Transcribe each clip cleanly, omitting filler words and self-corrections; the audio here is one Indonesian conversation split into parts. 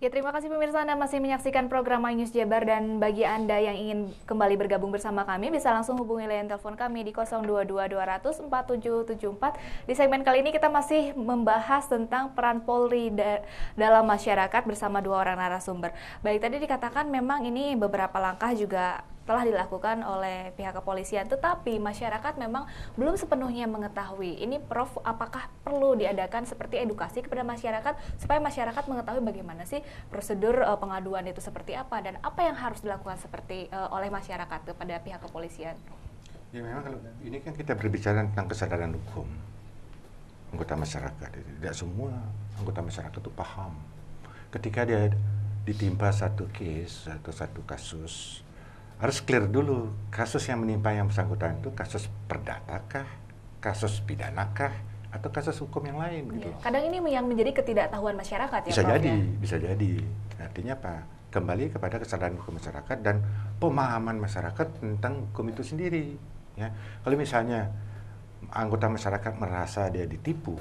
Ya, terima kasih pemirsa, Anda masih menyaksikan program My News Jabar, dan bagi Anda yang ingin kembali bergabung bersama kami bisa langsung hubungi line telepon kami di 022 200 4774. Di segmen kali ini kita masih membahas tentang peran Polri dalam masyarakat bersama dua orang narasumber. Baik, tadi dikatakan memang ini beberapa langkah juga telah dilakukan oleh pihak kepolisian, tetapi masyarakat memang belum sepenuhnya mengetahui. Ini Prof, apakah perlu diadakan seperti edukasi kepada masyarakat supaya masyarakat mengetahui bagaimana sih prosedur pengaduan itu seperti apa dan apa yang harus dilakukan seperti oleh masyarakat kepada pihak kepolisian? Ya memang kalau ini kan kita berbicara tentang kesadaran hukum anggota masyarakat. Tidak semua anggota masyarakat itu paham. Ketika dia ditimpa satu case atau satu kasus, harus clear dulu kasus yang menimpa yang bersangkutan itu kasus perdata kah, kasus pidana kah, atau kasus hukum yang lain gitu. Kadang ini yang menjadi ketidaktahuan masyarakat ya, Bisa Prof, jadi, ya? bisa jadi. Artinya apa? Kembali kepada kesadaran hukum masyarakat dan pemahaman masyarakat tentang hukum itu sendiri. Ya, kalau misalnya anggota masyarakat merasa dia ditipu,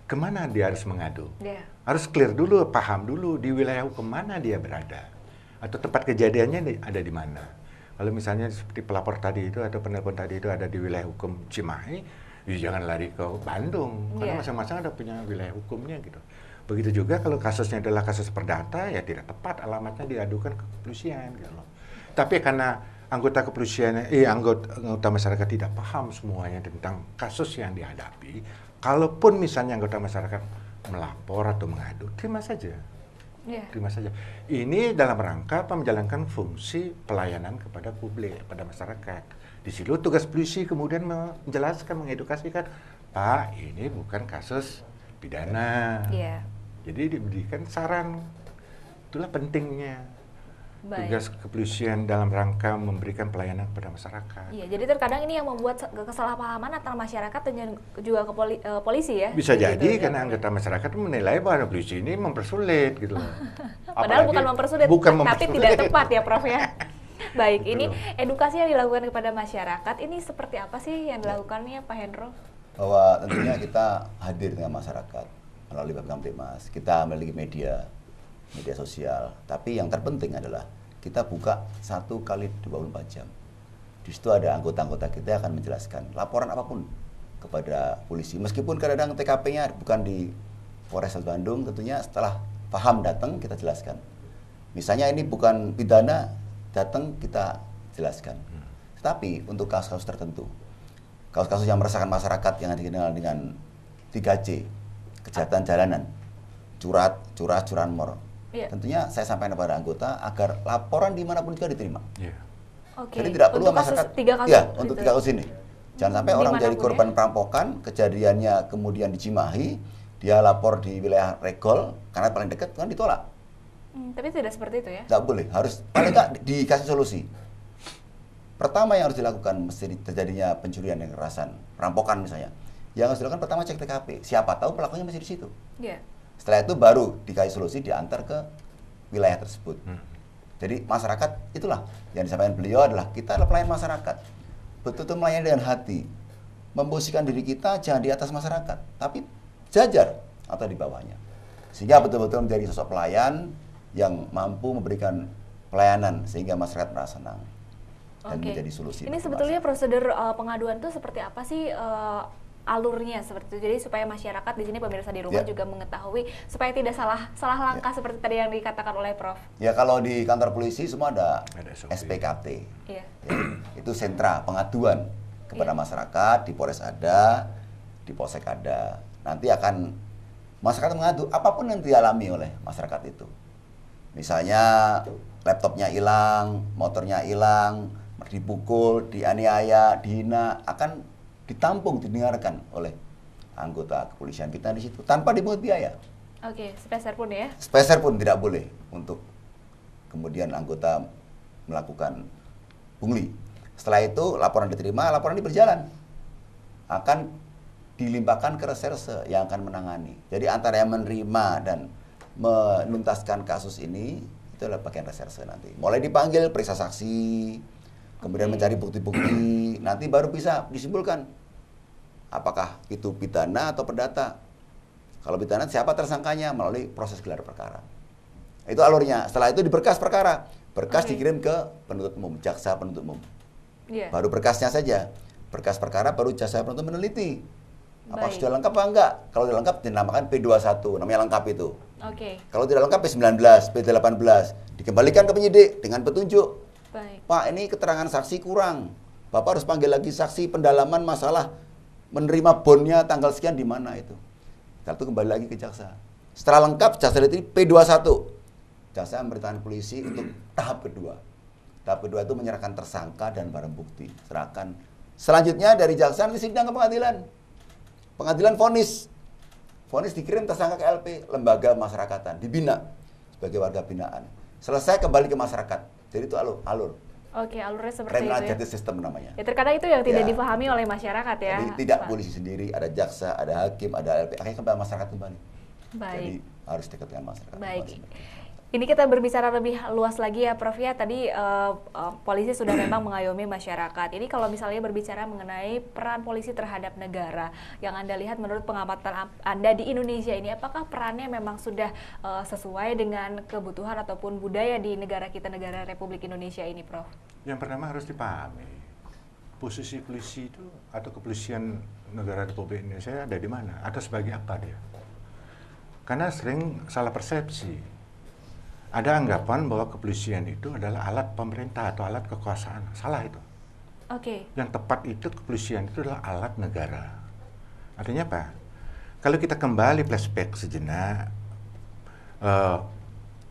kemana dia harus mengadu? Harus clear dulu, paham dulu di wilayah hukum mana dia berada, atau tempat kejadiannya ada di mana. Kalau misalnya seperti pelapor tadi itu atau penelpon tadi itu ada di wilayah hukum Cimahi, ya jangan lari ke Bandung, karena masing-masing ada punya wilayah hukumnya gitu. Begitu juga kalau kasusnya adalah kasus perdata, ya tidak tepat alamatnya diadukan ke kepolisian gitu loh. Tapi karena anggota kepolisian, anggota masyarakat tidak paham semuanya tentang kasus yang dihadapi, kalaupun misalnya anggota masyarakat melapor atau mengadu, terima saja. Terima saja. Ini dalam rangka menjalankan fungsi pelayanan kepada publik, pada masyarakat. Di situ tugas polisi kemudian menjelaskan, mengedukasikan, Pak, ini bukan kasus pidana. Jadi diberikan saran. Itulah pentingnya. Tugas kepolisian dalam rangka memberikan pelayanan kepada masyarakat. Iya, jadi terkadang ini yang membuat kesalahpahaman antara masyarakat dan juga polisi ya. Bisa jadi gitu, karena anggota masyarakat menilai bahwa polisi ini mempersulit gitu. Padahal bukan mempersulit, tapi tidak tepat ya, Prof ya. Baik, ini edukasi yang dilakukan kepada masyarakat ini seperti apa sih yang dilakukannya, Pak Hendro? Bahwa tentunya kita hadir dengan masyarakat melalui Babkamtibmas, kita memiliki media sosial, tapi yang terpenting adalah kita buka 1 kali 24 jam. Di situ ada anggota-anggota kita yang akan menjelaskan laporan apapun kepada polisi, meskipun kadang-kadang TKP-nya bukan di Polres Bandung, tentunya setelah paham datang kita jelaskan. Misalnya ini bukan pidana, datang kita jelaskan. Tetapi untuk kasus-kasus tertentu, kasus-kasus yang meresahkan masyarakat yang dikenal dengan 3C, kejahatan jalanan, curanmor, tentunya saya sampaikan kepada anggota agar laporan dimanapun juga diterima. Jadi tidak perlu masyarakat untuk 3 kasus ini. Jangan sampai orang jadi korban perampokan, kejadiannya kemudian di Cimahi, dia lapor di wilayah Regol karena paling dekat kan ditolak. Tapi tidak seperti itu ya? Tidak boleh, harus paling nggak dikasih solusi. Pertama yang harus dilakukan mesti terjadinya pencurian dan kekerasan, perampokan misalnya. Yang harus dilakukan pertama cek TKP, siapa tahu pelakunya masih di situ. Setelah itu baru dikasih solusi, diantar ke wilayah tersebut. Jadi masyarakat itulah yang disampaikan beliau adalah kita adalah pelayan masyarakat. Betul-betul melayani dengan hati. Memposisikan diri kita jangan di atas masyarakat, tapi jajar atau di bawahnya. Sehingga betul-betul menjadi sosok pelayan yang mampu memberikan pelayanan sehingga masyarakat merasa senang dan menjadi solusi. Ini sebetulnya prosedur pengaduan itu seperti apa sih? Alurnya seperti itu, jadi supaya masyarakat di sini, pemirsa di rumah juga mengetahui supaya tidak salah langkah seperti tadi yang dikatakan oleh Prof. Ya, kalau di kantor polisi semua ada SPKT, itu sentra pengaduan kepada masyarakat, di Polres ada, di Polsek ada. Nanti akan masyarakat mengadu apapun yang dialami oleh masyarakat itu. Misalnya laptopnya hilang, motornya hilang, dipukul, dianiaya, dihina, akan ditampung, didengarkan oleh anggota kepolisian kita di situ tanpa dipungut biaya. Sepeser pun ya? Sepeser pun tidak boleh untuk kemudian anggota melakukan pungli. Setelah itu laporan diterima, laporan ini berjalan, akan dilimpahkan ke reserse yang akan menangani. Jadi antara yang menerima dan menuntaskan kasus ini itu adalah bagian reserse nanti. Mulai dipanggil, periksa saksi, kemudian mencari bukti-bukti, nanti baru bisa disimpulkan apakah itu pidana atau perdata. Kalau pidana, siapa tersangkanya melalui proses gelar perkara. Itu alurnya. Setelah itu diberkas perkara. Berkas Oke. dikirim ke penuntut umum, jaksa penuntut umum. Iya. Baru berkasnya saja. Berkas perkara baru jaksa penuntut meneliti. Apa Baik. sudah lengkap apa enggak? Kalau sudah lengkap dinamakan P21, namanya lengkap itu. Oke. Kalau tidak lengkap P19, P18, dikembalikan ke penyidik dengan petunjuk. Baik. Pak, ini keterangan saksi kurang. Bapak harus panggil lagi saksi pendalaman masalah menerima bonnya tanggal sekian di mana itu. Setelah itu kembali lagi ke jaksa. Setelah lengkap, jaksa itu P21. Jaksa memberitahukan polisi untuk tahap kedua. Tahap kedua itu menyerahkan tersangka dan barang bukti. Serahkan. Selanjutnya dari jaksa nanti sidang ke pengadilan. Pengadilan vonis. Vonis dikirim tersangka ke LP, lembaga masyarakatan, dibina sebagai warga binaan. Selesai kembali ke masyarakat. Jadi itu alur. Oke, alurnya seperti Criminal itu ya. Justice System namanya. Ya terkadang itu yang tidak Ya. dipahami oleh masyarakat ya. Jadi tidak Pak. polisi sendiri, ada jaksa, ada hakim, ada LP. Akhirnya kembali masyarakat kembali. Baik. Jadi harus dekat dengan masyarakat. Baik. Ini kita berbicara lebih luas lagi ya Prof ya. Tadi polisi sudah memang mengayomi masyarakat. Ini kalau misalnya berbicara mengenai peran polisi terhadap negara, yang Anda lihat menurut pengamatan Anda di Indonesia ini, apakah perannya memang sudah sesuai dengan kebutuhan ataupun budaya di negara kita, negara Republik Indonesia ini, Prof? Yang pertama harus dipahami, posisi polisi itu atau kepolisian negara Republik Indonesia ada di mana? Atau sebagai apa dia? Karena sering salah persepsi. Ada anggapan bahwa kepolisian itu adalah alat pemerintah atau alat kekuasaan. Salah itu. Oke. Yang tepat itu kepolisian itu adalah alat negara. Artinya apa? Kalau kita kembali flashback sejenak,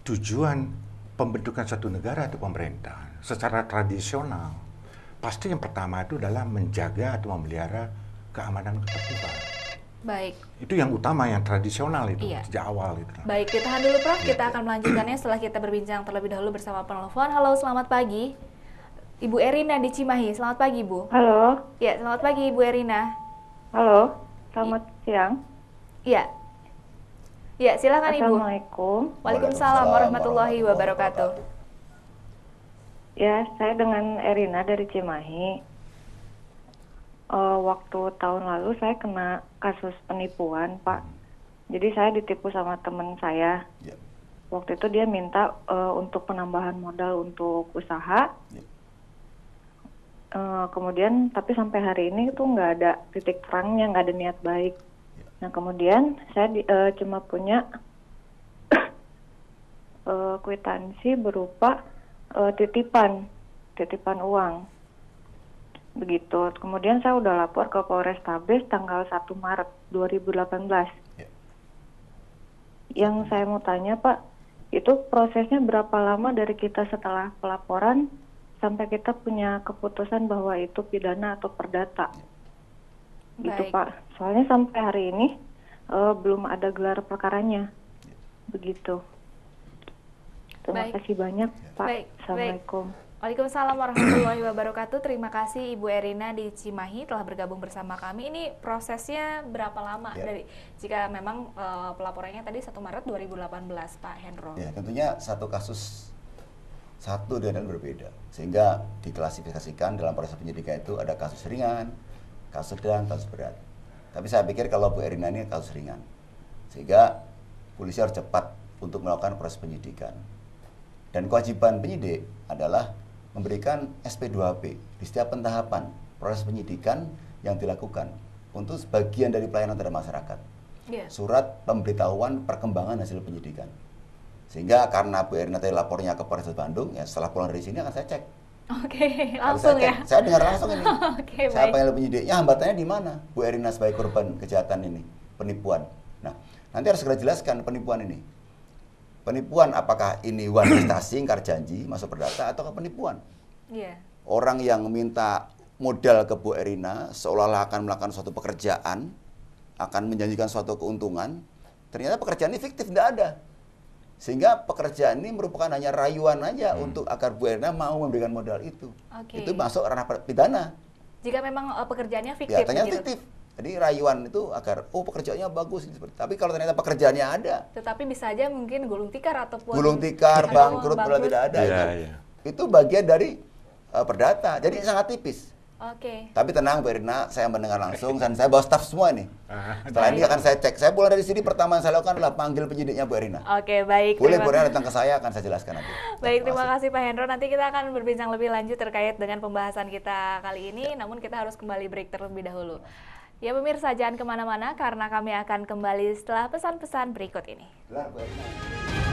tujuan pembentukan suatu negara atau pemerintahan secara tradisional, pasti yang pertama itu adalah menjaga atau memelihara keamanan ketertiban. Baik. Itu yang utama, yang tradisional itu, Iya. sejak awal itu. Baik, ditahan dulu Prof. Kita akan melanjutkannya setelah kita berbincang terlebih dahulu bersama penelpon. Halo, selamat pagi. Ibu Erina di Cimahi. Selamat pagi, Bu. Halo, Ya, selamat pagi Ibu Erina. halo, selamat siang. Iya. Ya, silakan Ibu. Assalamualaikum. Waalaikumsalam warahmatullahi wabarakatuh. Ya, saya dengan Erina dari Cimahi. Waktu tahun lalu saya kena kasus penipuan, Pak. Jadi saya ditipu sama teman saya. Ya. Waktu itu dia minta untuk penambahan modal untuk usaha. Ya. Kemudian, tapi sampai hari ini itu nggak ada titik terangnya, nggak ada niat baik. Nah, kemudian saya cuma punya kwitansi berupa titipan uang. Begitu. Kemudian saya udah lapor ke Polrestabes tanggal 1 Maret 2018. Ya. Yang saya mau tanya, Pak, itu prosesnya berapa lama dari kita setelah pelaporan sampai kita punya keputusan bahwa itu pidana atau perdata? Gitu, Baik. Pak. Soalnya sampai hari ini belum ada gelar perkaranya. Begitu. Terima Baik. kasih banyak, Pak. Baik, Assalamualaikum. Waalaikumsalam warahmatullahi wabarakatuh. Terima kasih Ibu Erina di Cimahi telah bergabung bersama kami. Ini prosesnya berapa lama Ya. dari jika memang pelaporannya tadi 1 Maret 2018, Pak Hendro? Ya, tentunya satu kasus satu dengan yang berbeda, sehingga diklasifikasikan dalam proses penyidikan itu ada kasus ringan, kasus sedang, kasus berat. Tapi saya pikir kalau Bu Erina ini kasus ringan, sehingga polisi harus cepat untuk melakukan proses penyidikan. Dan kewajiban penyidik adalah memberikan SP2HP di setiap pentahapan proses penyidikan yang dilakukan untuk sebagian dari pelayanan terhadap masyarakat. Iya. Surat pemberitahuan perkembangan hasil penyidikan. Sehingga karena Bu Erina tadi lapornya ke Polres Bandung, ya setelah pulang dari sini akan saya cek. Oke, Harus langsung saya ya. cek. Saya dengar langsung ini. Oke, Saya baik. panggil penyidiknya, hambatannya di mana? Bu Erina sebagai korban kejahatan ini, penipuan. Nah, nanti harus segera jelaskan penipuan ini. Penipuan apakah ini one investasi, ingkar janji, masuk perdata, atau penipuan? Iya. Orang yang minta modal ke Bu Erina seolah-olah akan melakukan suatu pekerjaan, akan menjanjikan suatu keuntungan, ternyata pekerjaan ini fiktif, tidak ada. Sehingga pekerjaan ini merupakan hanya rayuan aja untuk agar Bu Erina mau memberikan modal itu. Oke. Itu masuk ranah pidana. Jika memang pekerjaannya Ya, fiktif ternyata begitu. fiktif. Jadi rayuan itu agar pekerjaannya bagus seperti. Tapi kalau ternyata pekerjaannya ada, Tetapi bisa aja mungkin gulung tikar ataupun gulung tikar, atau bangkrut, padahal tidak ada, Iya, iya. itu bagian dari perdata. Jadi sangat tipis. Oke. Tapi tenang Bu Erina, saya mendengar langsung dan saya bawa staf semua nih. Setelah ini Baik. akan saya cek. Saya pulang dari sini pertama yang saya lakukan adalah panggil penyidiknya Bu Erina. Oke, baik. Boleh Terima Bu Erina datang ke saya, akan saya jelaskan nanti. Baik, terima kasih Pak Hendro. Nanti kita akan berbincang lebih lanjut terkait dengan pembahasan kita kali ini, namun kita harus kembali break terlebih dahulu. Ya pemirsa, jangan kemana-mana karena kami akan kembali setelah pesan-pesan berikut ini. Benar, Bu Erina.